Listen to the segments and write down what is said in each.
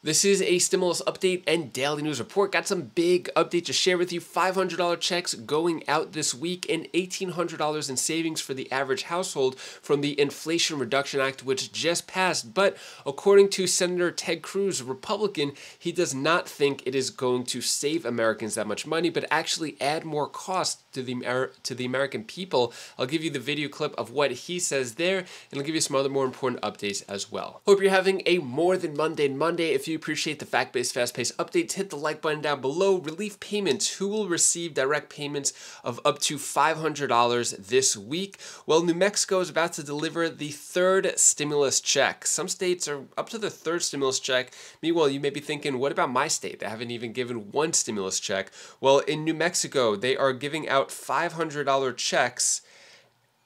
This is a stimulus update and daily news report. Got some big updates to share with you. $500 checks going out this week and $1,800 in savings for the average household from the Inflation Reduction Act, which just passed. But according to Senator Ted Cruz, a Republican, he does not think it is going to save Americans that much money, but actually add more cost to the American people. I'll give you the video clip of what he says there, and I'll give you some other more important updates as well. Hope you're having a more than mundane Monday. If you appreciate the fact-based, fast-paced updates, hit the like button down below. Relief payments. Who will receive direct payments of up to $500 this week? Well, New Mexico is about to deliver the third stimulus check. Some states are up to the third stimulus check. Meanwhile, you may be thinking, what about my state? They haven't even given one stimulus check. Well, in New Mexico, they are giving out $500 checks.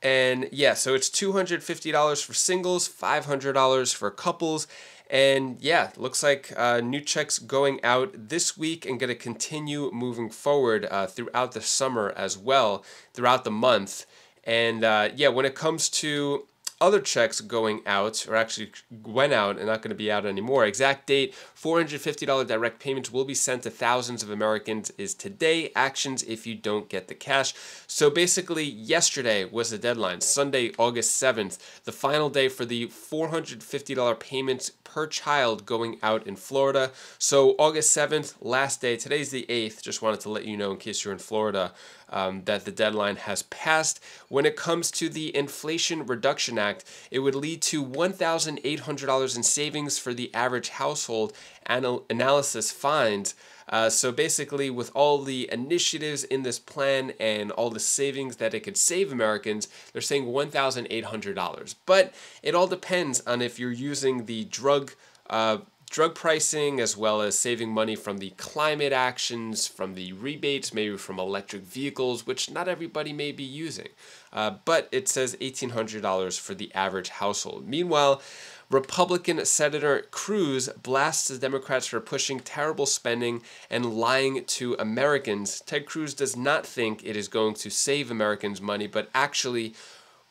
And yeah, so it's $250 for singles, $500 for couples. And yeah, looks like new checks going out this week and going to continue moving forward throughout the summer as well, throughout the month. And yeah, when it comes to other checks going out, or actually went out and not going to be out anymore. Exact date, $450 direct payments will be sent to thousands of Americans is today. Actions if you don't get the cash. So basically, yesterday was the deadline, Sunday, August 7th, the final day for the $450 payments per child going out in Florida. So August 7th, last day. Today's the 8th. Just wanted to let you know in case you're in Florida that the deadline has passed. When it comes to the Inflation Reduction Act, it would lead to $1,800 in savings for the average household, analysis finds. So basically, with all the initiatives in this plan and all the savings that it could save Americans, they're saying $1,800. But it all depends on if you're using the drug pricing, as well as saving money from the climate actions, from the rebates, maybe from electric vehicles, which not everybody may be using. But it says $1,800 for the average household. Meanwhile, Republican Senator Cruz blasts the Democrats for pushing terrible spending and lying to Americans. Ted Cruz does not think it is going to save Americans money, but actually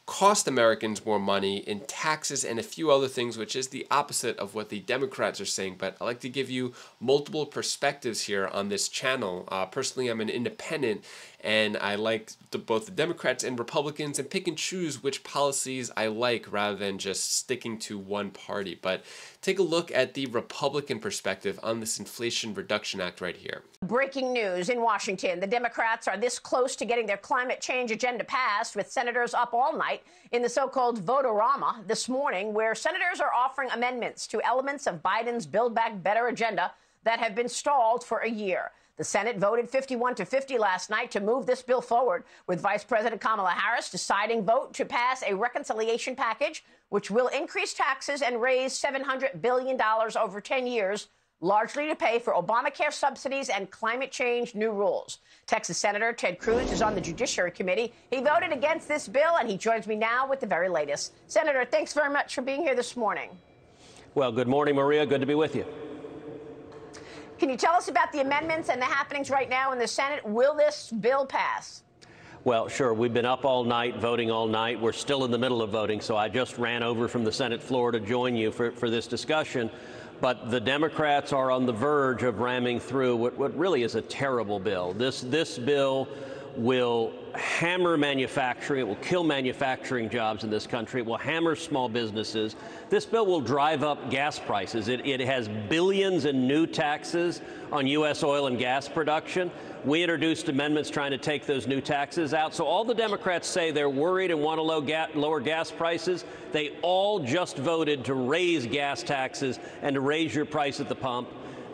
cost Americans more money in taxes and a few other things, which is the opposite of what the Democrats are saying. But I like to give you multiple perspectives here on this channel. Personally, I'm an independent, and I like both the Democrats and Republicans and pick and choose which policies I like rather than just sticking to one party. But take a look at the Republican perspective on this Inflation Reduction Act right here. Breaking news in Washington. The Democrats are this close to getting their climate change agenda passed, with senators up all night in the so-called vote-a-rama this morning, where senators are offering amendments to elements of Biden's Build Back Better agenda that have been stalled for a year. The Senate voted 51-50 last night to move this bill forward, with Vice President Kamala Harris deciding vote to pass a reconciliation package, which will increase taxes and raise $700 billion over 10 years, largely to pay for Obamacare subsidies and climate change new rules. Texas Senator Ted Cruz is on the Judiciary Committee. He voted against this bill, and he joins me now with the very latest. Senator, thanks very much for being here this morning. Well, good morning, Maria. Good to be with you. Can you tell us about the amendments and the happenings right now in the Senate? Will this bill pass? Well, sure. We've been up all night, voting all night. We're still in the middle of voting, so I just ran over from the Senate floor to join you for this discussion. But the Democrats are on the verge of ramming through what really is a terrible bill. This bill will hammer manufacturing. It will kill manufacturing jobs in this country. It will hammer small businesses. This bill will drive up gas prices. It has billions in new taxes on U.S. oil and gas production. We introduced amendments trying to take those new taxes out. So all the Democrats say they're worried and want to lower gas prices. They all just voted to raise gas taxes and to raise your price at the pump.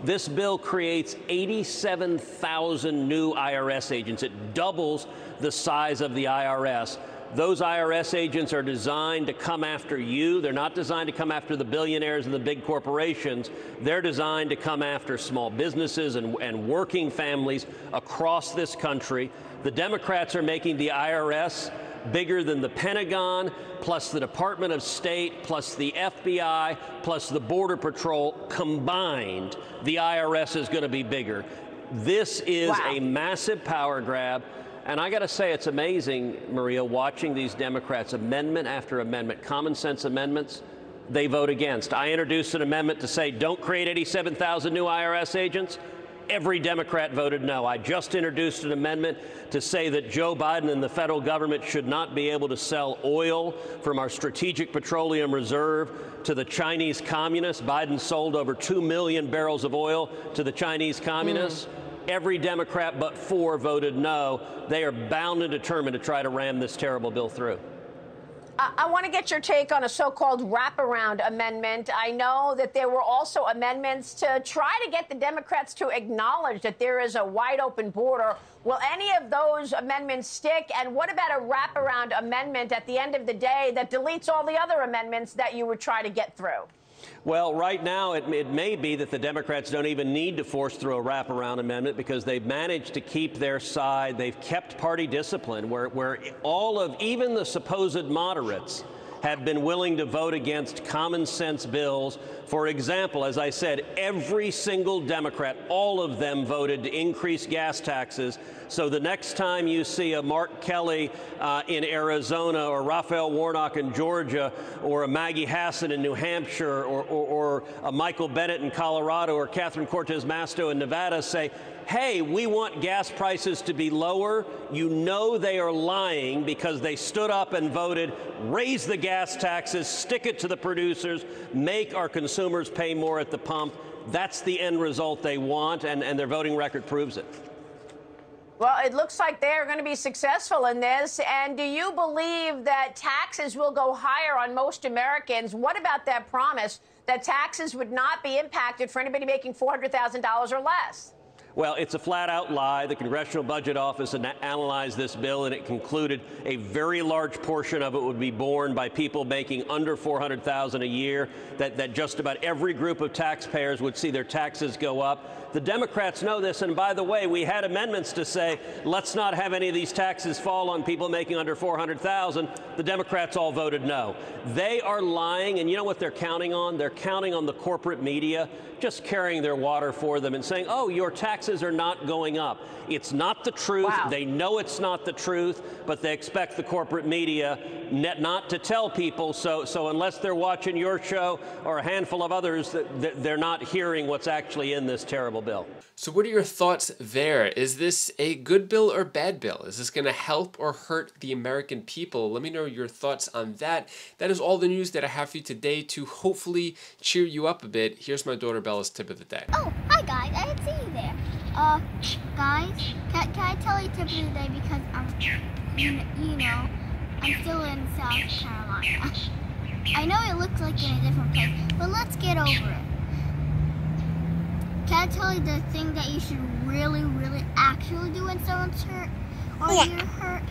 This bill creates 87,000 new IRS agents. It doubles the size of the IRS. Those IRS agents are designed to come after you. They're not designed to come after the billionaires and the big corporations. They're designed to come after small businesses and working families across this country. The Democrats are making the IRS bigger than the Pentagon, plus the Department of State, plus the FBI, plus the Border Patrol combined. The IRS is going to be bigger. This is a massive power grab. And I got to say, it's amazing, Maria, watching these Democrats, amendment after amendment, common sense amendments, they vote against. I introduced an amendment to say don't create 87,000 new IRS agents. Every Democrat voted no. I just introduced an amendment to say that Joe Biden and the federal government should not be able to sell oil from our strategic petroleum reserve to the Chinese communists. Biden sold over 2 million barrels of oil to the Chinese communists. Every Democrat but 4 voted no. They are bound and determined to try to ram this terrible bill through. I want to get your take on a so-called wraparound amendment. I know that there were also amendments to try to get the Democrats to acknowledge that there is a wide-open border. Will any of those amendments stick? And what about a wraparound amendment at the end of the day that deletes all the other amendments that you would try to get through? Well, right now, it may be that the Democrats don't even need to force through a wraparound amendment because they've managed to keep their side. They've kept party discipline where all of, even the supposed moderates, have been willing to vote against common sense bills. For example, as I said, every single Democrat, all of them voted to increase gas taxes. So the next time you see a Mark Kelly in Arizona or Raphael Warnock in Georgia or a Maggie Hassan in New Hampshire or a Michael Bennet in Colorado or Catherine Cortez Masto in Nevada say, hey, we want gas prices to be lower, you know they are lying because they stood up and voted, raise the gas taxes, stick it to the producers, make our consumers pay more at the pump. That's the end result they want, and their voting record proves it. Well, it looks like they're going to be successful in this. And do you believe that taxes will go higher on most Americans? What about that promise that taxes would not be impacted for anybody making $400,000 or less? Well, it's a flat-out lie. The Congressional Budget Office analyzed this bill, and it concluded a very large portion of it would be borne by people making under $400,000 a year, that just about every group of taxpayers would see their taxes go up. The Democrats know this, and by the way, we had amendments to say, let's not have any of these taxes fall on people making under $400,000. The Democrats all voted no. They are lying, and you know what they're counting on? They're counting on the corporate media just carrying their water for them and saying, oh, your taxes are not going up. It's not the truth. Wow. They know it's not the truth, but they expect the corporate media not to tell people. So unless they're watching your show or a handful of others, they're not hearing what's actually in this terrible bill. So what are your thoughts there? Is this a good bill or bad bill? Is this going to help or hurt the American people? Let me know your thoughts on that. That is all the news that I have for you today to hopefully cheer you up a bit. Here's my daughter Bella's tip of the day. Oh, hi guys, I didn't see you there. Guys, can I tell you tip of the day because you know, I'm still in South Carolina. I know it looks like in a different place, but let's get over it. Can I tell you the thing that you should really actually do when someone's hurt or you're hurt?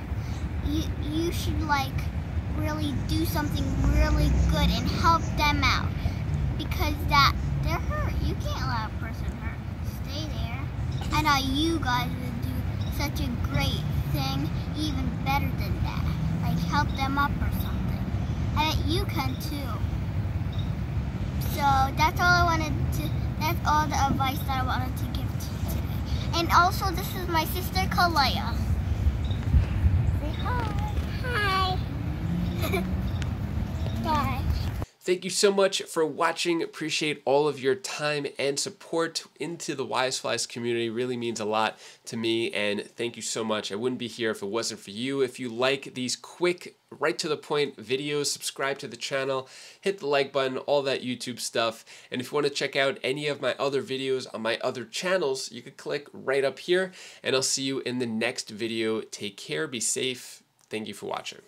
You should like really do something really good and help them out because they're hurt. You can't let a person hurt. Stay there. I know you guys would do such a great thing, even better than that. Like help them up or something. And you can too. So that's all I wanted to. That's all the advice that I wanted to give to you today. And also, this is my sister Kalea. Say hi. Hi. Bye. Thank you so much for watching. Appreciate all of your time and support into the Wise Flies community. Really means a lot to me, and thank you so much. I wouldn't be here if it wasn't for you. If you like these quick, right to the point videos, subscribe to the channel, hit the like button, all that YouTube stuff. And if you want to check out any of my other videos on my other channels, you could click right up here, and I'll see you in the next video. Take care, be safe. Thank you for watching.